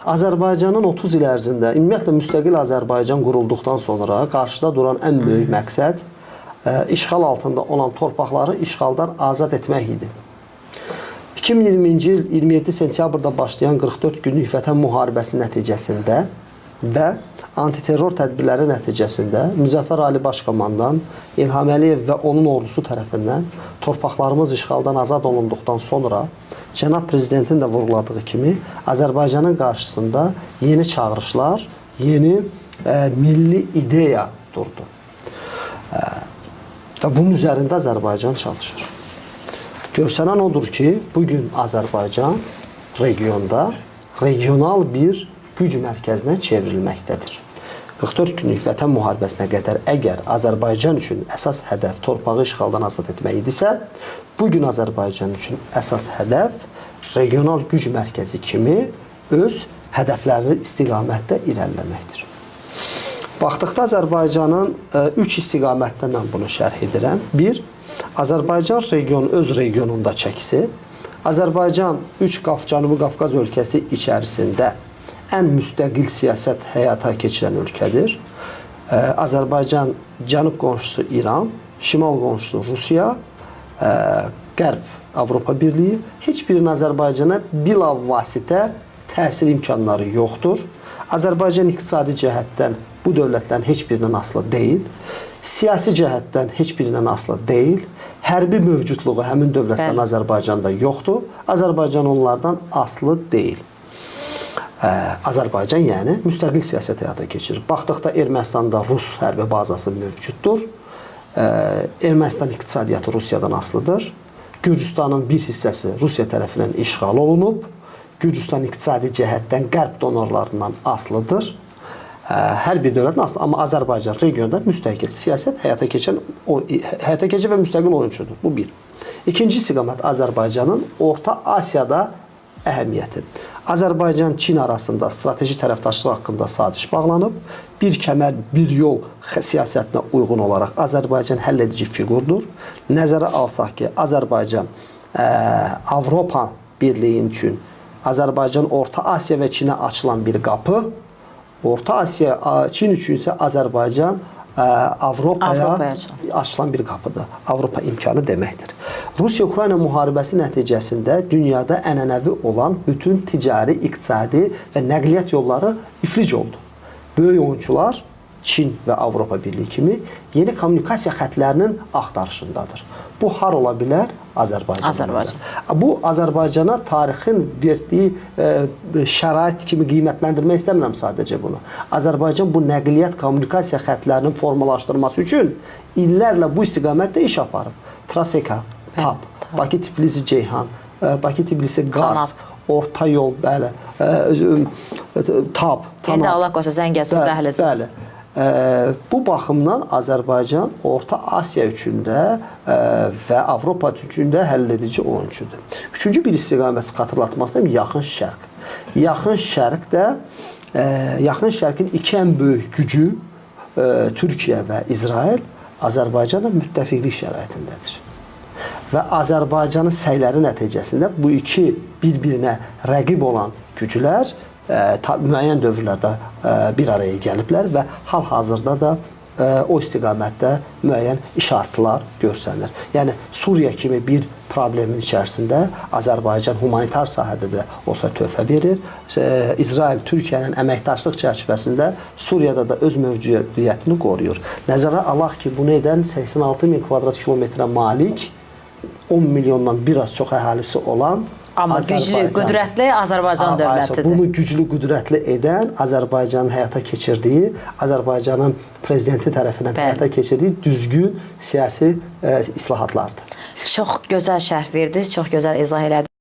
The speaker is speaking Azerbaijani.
Azərbaycanın 30 il ərzində, ümumiyyətlə müstəqil Azərbaycan qurulduqdan sonra qarşıda duran ən böyük məqsəd işğal altında olan torpaqları işğaldan azad etmək idi. 2020-ci il 27 sentyabrda başlayan 44 günlük Vətən müharibəsi nəticəsində və antiterror tədbirləri nəticəsində Müzəffər Ali Başkomandan İlham Əliyev və onun ordusu tərəfindən torpaqlarımız işğaldan azad olunduqdan sonra Cənab Prezidentin də vurğuladığı kimi Azərbaycanın qarşısında yeni çağırışlar, yeni milli ideya durdu. Və bunun üzərində Azərbaycan çalışır. Görsənən odur ki, bugün Azərbaycan regionda regional bir güc mərkəzinə çevrilməkdədir. 44 günlük Vətən müharibəsinə qədər əgər Azərbaycan üçün əsas hədəf torpağı işğaldan azad etmək idisə, bugün Azərbaycan üçün əsas hədəf regional güc mərkəzi kimi öz hədəfləri istiqamətdə irəliləməkdir. Baxdıqda Azərbaycanın 3 istiqamətdə mən bunu şərh edirəm. 1. Azərbaycan regionu öz regionunda çəkisi. Azərbaycan Cənubi Qafqaz ölkəsi içərisində ən müstəqil siyasət həyata keçirən ölkədir. Azərbaycan cənub qonşusu İran, şimal qonşusu Rusiya, qərb Avropa Birliyi heç birinin Azərbaycana bilavasitə təsir imkanları yoxdur. Azərbaycan iqtisadi cəhətdən bu dövlətlərin heç birindən asılı deyil. Siyasi cəhətdən heç birindən asılı deyil. Hərbi mövcudluğu həmin dövlətlərin Azərbaycanda yoxdur. Azərbaycan onlardan asılı deyil. Azərbaycan yəni müstəqil siyasət həyata keçirir. Baxdıqda Ermənistanda Rus hərbi bazası mövcuddur. Ermənistan iqtisadiyyatı Rusiyadan asılıdır. Gürcüstanın bir hissəsi Rusiya tərəfindən işğal olunub. Gürcüstan iqtisadi cəhətdən qərb donorlarından asılıdır. Hər bir dövlətin asılı, amma Azərbaycan regionda müstəqil siyasət həyata keçir və müstəqil oyunçudur. Bu bir. İkinci istiqamət Azərbaycanın Orta Asiyada əhəmiyyəti. Azərbaycan-Çin arasında strateji tərəfdaşlıq haqqında saziş bağlanıb. Bir kəmər, bir yol siyasətinə uyğun olaraq Azərbaycan həlledici fiqurdur. Nəzərə alsaq ki, Azərbaycan Avropa Birliyi üçün Azərbaycan Orta Asiya və Çinə açılan bir qapı, Orta Asiya, Çin üçün isə Azərbaycan Avropaya açılan bir qapıdır. Avropa imkanı deməkdir. Rusiya-Ukrayna müharibəsi nəticəsində dünyada ənənəvi olan bütün ticari, iqtisadi və nəqliyyat yolları iflic oldu. Böyük oyunçular Çin və Avropa Birliyi kimi yeni kommunikasiya xətlərinin axtarışındadır. Bu har ola bilər? Azərbaycan. Bu Azərbaycana tarixin verdiyi şərait kimi qiymətləndirmək istəmirəm sadəcə bunu. Azərbaycan bu nəqliyyat kommunikasiya xətlərinin formalaşdırması üçün illərlə bu istiqamətdə iş aparıb. Traseka, TAP, Bakı-Tbilisi-Ceyhan, Bakı-Tbilisi-Qars, Orta yol, bəli, TAP, İndi Allah qoysa Zəngəzur dəhlizimiz. Bu baxımdan Azərbaycan Orta Asiya üçün də və Avropa üçün də həlledici oyunçudur. Üçüncü bir istiqamət xatırlatmasam Yaxın Şərq. Yaxın Şərqin iki ən böyük gücü Türkiyə və İsrail Azərbaycanla müttəfiqlik şəraitindədir. Və Azərbaycanın səyləri nəticəsində bu iki bir-birinə rəqib olan güclər müəyyən dövrlərdə bir araya gəliblər və hal-hazırda da o istiqamətdə müəyyən işartılar görsənir. Yəni, Suriya kimi bir problemin içərisində Azərbaycan humanitar sahədə də olsa töhfə verir. İsrail Türkiyənin əməkdaşlıq çərçivəsində Suriyada da öz mövcudiyyətini qoruyur. Nəzərə alaq ki, bunu edən 86 min kvadrat kilometrə malik 10 milyondan biraz çox əhalisi olan amma güclü, qüdrətli Azərbaycan dövlətidir. Bunu güclü, qüdrətli edən Azərbaycanın həyata keçirdiyi, Azərbaycanın prezidenti tərəfindən həyata keçirdiyi düzgün siyasi islahatlardır. Çox gözəl şərh verdiniz, çox gözəl izah elədiniz.